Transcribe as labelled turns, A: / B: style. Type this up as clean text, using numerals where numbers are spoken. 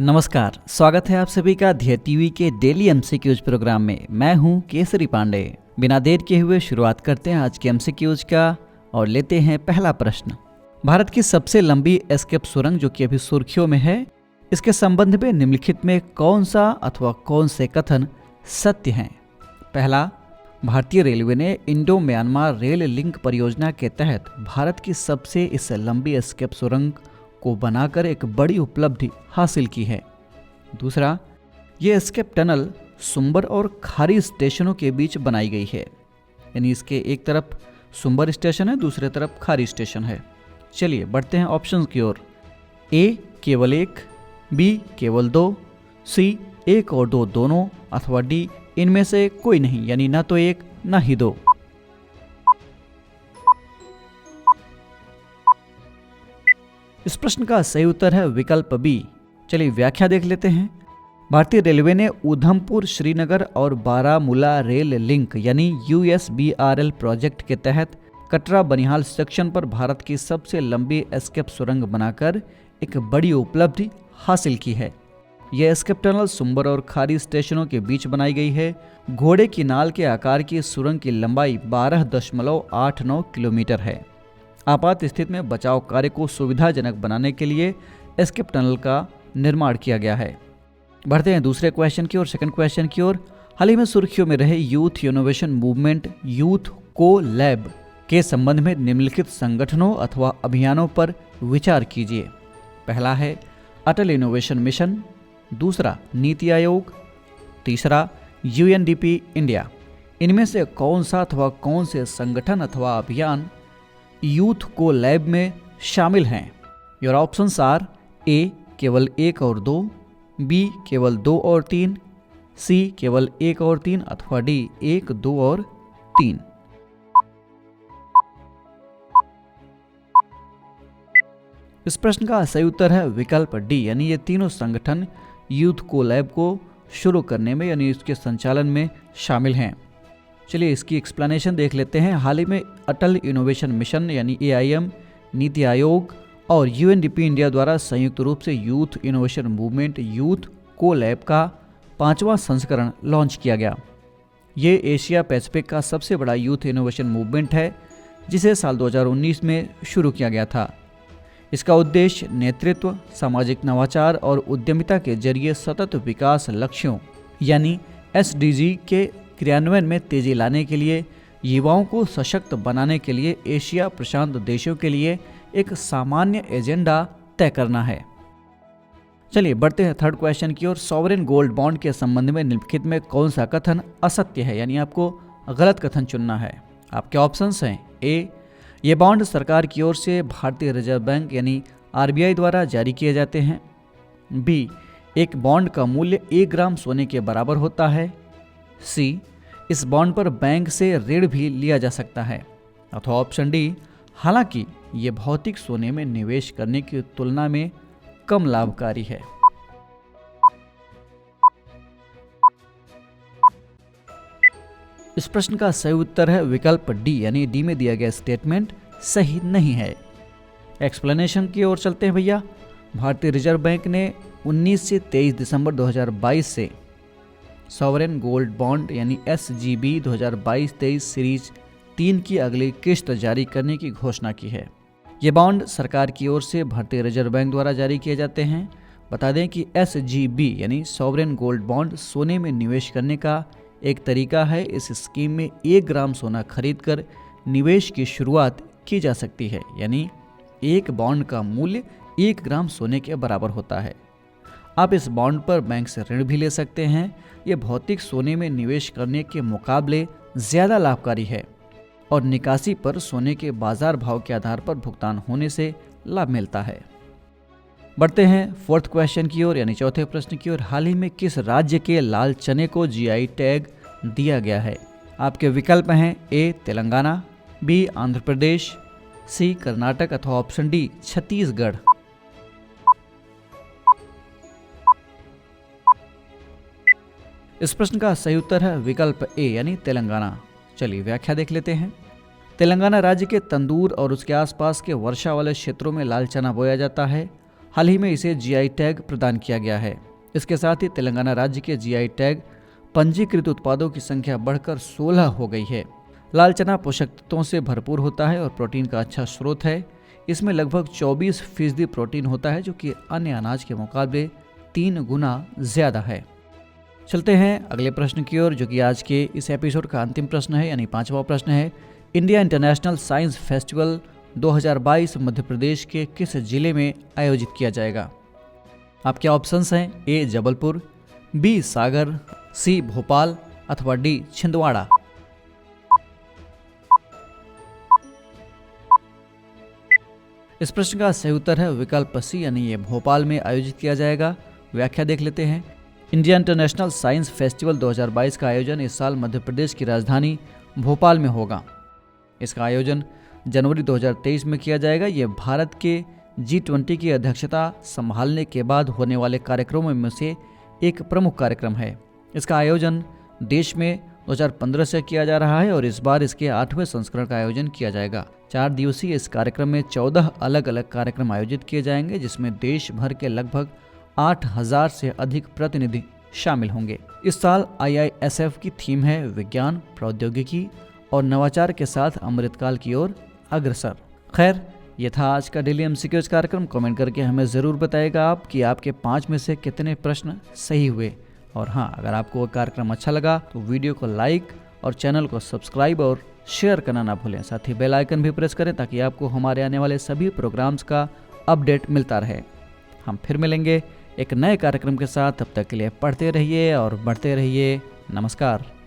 A: नमस्कार, स्वागत है आप सभी का ध्येय टीवी के डेली एमसीक्यूज प्रोग्राम में। मैं हूं केसरी पांडे। बिना देर किए हुए शुरुआत करते हैं आज के एमसीक्यूज का और लेते हैं पहला प्रश्न। भारत की सबसे लंबी एस्केप सुरंग जो कि अभी सुर्खियों में है, इसके संबंध में निम्नलिखित में कौन सा अथवा कौन से कथन सत्य हैं? पहला, भारतीय रेलवे ने इंडो म्यांमार रेल लिंक परियोजना के तहत भारत की सबसे इस लंबी एस्केप सुरंग को बनाकर एक बड़ी उपलब्धि हासिल की है। दूसरा, ये एस्केप टनल सुंबर और खारी स्टेशनों के बीच बनाई गई है, यानी इसके एक तरफ सुंबर स्टेशन है, दूसरे तरफ खारी स्टेशन है। चलिए बढ़ते हैं ऑप्शंस की ओर। ए केवल एक, बी केवल दो, सी एक और दो दोनों, अथवा डी इनमें से कोई नहीं, यानी ना तो एक ना ही दो। इस प्रश्न का सही उत्तर है विकल्प बी। चलिए व्याख्या देख लेते हैं। भारतीय रेलवे ने उधमपुर श्रीनगर और बारामूला रेल लिंक यानी USBRL प्रोजेक्ट के तहत कटरा बनिहाल सेक्शन पर भारत की सबसे लंबी एस्केप सुरंग बनाकर एक बड़ी उपलब्धि हासिल की है। यह एस्केप टनल सुंबर और खारी स्टेशनों के बीच बनाई गई है। घोड़े की नाल के आकार की सुरंग की लंबाई 12.89 किलोमीटर है। आपात स्थिति में बचाव कार्य को सुविधाजनक बनाने के लिए एस्केप टनल का निर्माण किया गया है। बढ़ते हैं दूसरे क्वेश्चन की ओर, सेकंड क्वेश्चन की ओर। हाल ही में सुर्खियों में रहे यूथ इनोवेशन मूवमेंट यूथ को लैब के संबंध में निम्नलिखित संगठनों अथवा अभियानों पर विचार कीजिए। पहला है अटल इनोवेशन मिशन, दूसरा नीति आयोग, तीसरा UNDP इंडिया। इनमें से कौन सा अथवा कौन से संगठन अथवा अभियान यूथ को लैब में शामिल हैं? योर ऑप्शंस आर ए केवल एक और दो, बी केवल दो और तीन, सी केवल एक और तीन, अथवा डी एक, दो और तीन। इस प्रश्न का सही उत्तर है विकल्प डी, यानी ये तीनों संगठन यूथ को लैब को शुरू करने में यानी इसके संचालन में शामिल हैं। चलिए इसकी एक्सप्लेनेशन देख लेते हैं। हाल ही में अटल इनोवेशन मिशन यानी AIM, नीति आयोग और UNDP इंडिया द्वारा संयुक्त रूप से यूथ इनोवेशन मूवमेंट यूथ को लैब का 5वां संस्करण लॉन्च किया गया। ये एशिया पैसिफिक का सबसे बड़ा यूथ इनोवेशन मूवमेंट है, जिसे साल 2019 में शुरू किया गया था। इसका उद्देश्य नेतृत्व, सामाजिक नवाचार और उद्यमिता के जरिए सतत विकास लक्ष्यों यानी SDG के क्रियान्वयन में तेजी लाने के लिए, युवाओं को सशक्त बनाने के लिए एशिया प्रशांत देशों के लिए एक सामान्य एजेंडा तय करना है। चलिए बढ़ते हैं थर्ड क्वेश्चन की ओर। सॉवरेन गोल्ड बॉन्ड के संबंध में निम्नलिखित में कौन सा कथन असत्य है, यानी आपको गलत कथन चुनना है। आपके ऑप्शंस हैं ए ये बॉन्ड सरकार की ओर से भारतीय रिजर्व बैंक यानी RBI द्वारा जारी किए जाते हैं, बी एक बॉन्ड का मूल्य 1 ग्राम सोने के बराबर होता है, सी इस बॉन्ड पर बैंक से ऋण भी लिया जा सकता है, अथवा ऑप्शन डी हालांकि ये भौतिक सोने में निवेश करने की तुलना में कम लाभकारी है। इस प्रश्न का सही उत्तर है विकल्प डी, यानी डी में दिया गया स्टेटमेंट सही नहीं है। एक्सप्लेनेशन की ओर चलते हैं भैया। भारतीय रिजर्व बैंक ने 19 से 23 दिसंबर 2022 से सॉवरेन गोल्ड बॉन्ड यानी SGB 2022-23 सीरीज 3 की अगली किस्त जारी करने की घोषणा की है। ये बॉन्ड सरकार की ओर से भारतीय रिजर्व बैंक द्वारा जारी किए जाते हैं। बता दें कि SGB यानी सॉवरेन गोल्ड बॉन्ड सोने में निवेश करने का एक तरीका है। इस स्कीम में 1 ग्राम सोना खरीदकर निवेश की शुरुआत की जा सकती है, यानी एक बॉन्ड का मूल्य 1 ग्राम सोने के बराबर होता है। आप इस बॉन्ड पर बैंक से ऋण भी ले सकते हैं। ये भौतिक सोने में निवेश करने के मुकाबले ज़्यादा लाभकारी है और निकासी पर सोने के बाजार भाव के आधार पर भुगतान होने से लाभ मिलता है। बढ़ते हैं फोर्थ क्वेश्चन की ओर, यानी चौथे प्रश्न की ओर। हाल ही में किस राज्य के लाल चने को GI टैग दिया गया है? आपके विकल्प हैं ए तेलंगाना, बी आंध्र प्रदेश, सी कर्नाटक, अथवा ऑप्शन डी छत्तीसगढ़। इस प्रश्न का सही उत्तर है विकल्प ए, यानी तेलंगाना। चलिए व्याख्या देख लेते हैं। तेलंगाना राज्य के तंदूर और उसके आसपास के वर्षा वाले क्षेत्रों में लाल चना बोया जाता है। हाल ही में इसे जीआई टैग प्रदान किया गया है। इसके साथ ही तेलंगाना राज्य के जीआई टैग पंजीकृत उत्पादों की संख्या बढ़कर 16 हो गई है। लाल चना पोषक तत्वों से भरपूर होता है और प्रोटीन का अच्छा स्रोत है। इसमें लगभग 24% प्रोटीन होता है, जो कि अन्य अनाज के मुकाबले 3 गुना ज्यादा है। चलते हैं अगले प्रश्न की ओर, जो कि आज के इस एपिसोड का अंतिम प्रश्न है, यानी 5वां प्रश्न है। India international science festival 2022 Madhya Pradesh के किस जिले में आयोजित किया जाएगा? आपके ऑप्शंस हैं ए जबलपुर, बी सागर, सी भोपाल अथवा डी छिंदवाड़ा। इस प्रश्न का सही उत्तर है विकल्प सी, यानी ये भोपाल में आयोजित किया जाएगा। व्याख्या देख लेते हैं। इंडिया इंटरनेशनल साइंस फेस्टिवल 2022 का आयोजन इस साल मध्य प्रदेश की राजधानी भोपाल में होगा। इसका आयोजन जनवरी 2023 में किया जाएगा। ये भारत के G20 की अध्यक्षता संभालने के बाद होने वाले कार्यक्रमों में से एक प्रमुख कार्यक्रम है। इसका आयोजन देश में 2015 से किया जा रहा है और इस बार इसके 8वें संस्करण का आयोजन किया जाएगा। 4 दिवसीय इस कार्यक्रम में 14 अलग अलग कार्यक्रम आयोजित किए जाएंगे, जिसमें देश भर के लगभग 8000 से अधिक प्रतिनिधि शामिल होंगे। इस साल IISF की थीम है विज्ञान, प्रौद्योगिकी और नवाचार के साथ अमृतकाल की ओर अग्रसर। खैर, ये था आज का डेली MCQs कार्यक्रम। कमेंट करके हमें ज़रूर बताइएगा आप कि आपके 5 में से कितने प्रश्न सही हुए। और हाँ, अगर आपको वो कार्यक्रम अच्छा लगा तो वीडियो को लाइक और चैनल को सब्सक्राइब और शेयर करना ना भूलें। साथ ही बेल आइकन भी प्रेस करें ताकि आपको हमारे आने वाले सभी प्रोग्राम्स का अपडेट मिलता रहे। हम फिर मिलेंगे एक नए कार्यक्रम के साथ। तब तक के लिए पढ़ते रहिए और बढ़ते रहिए। नमस्कार।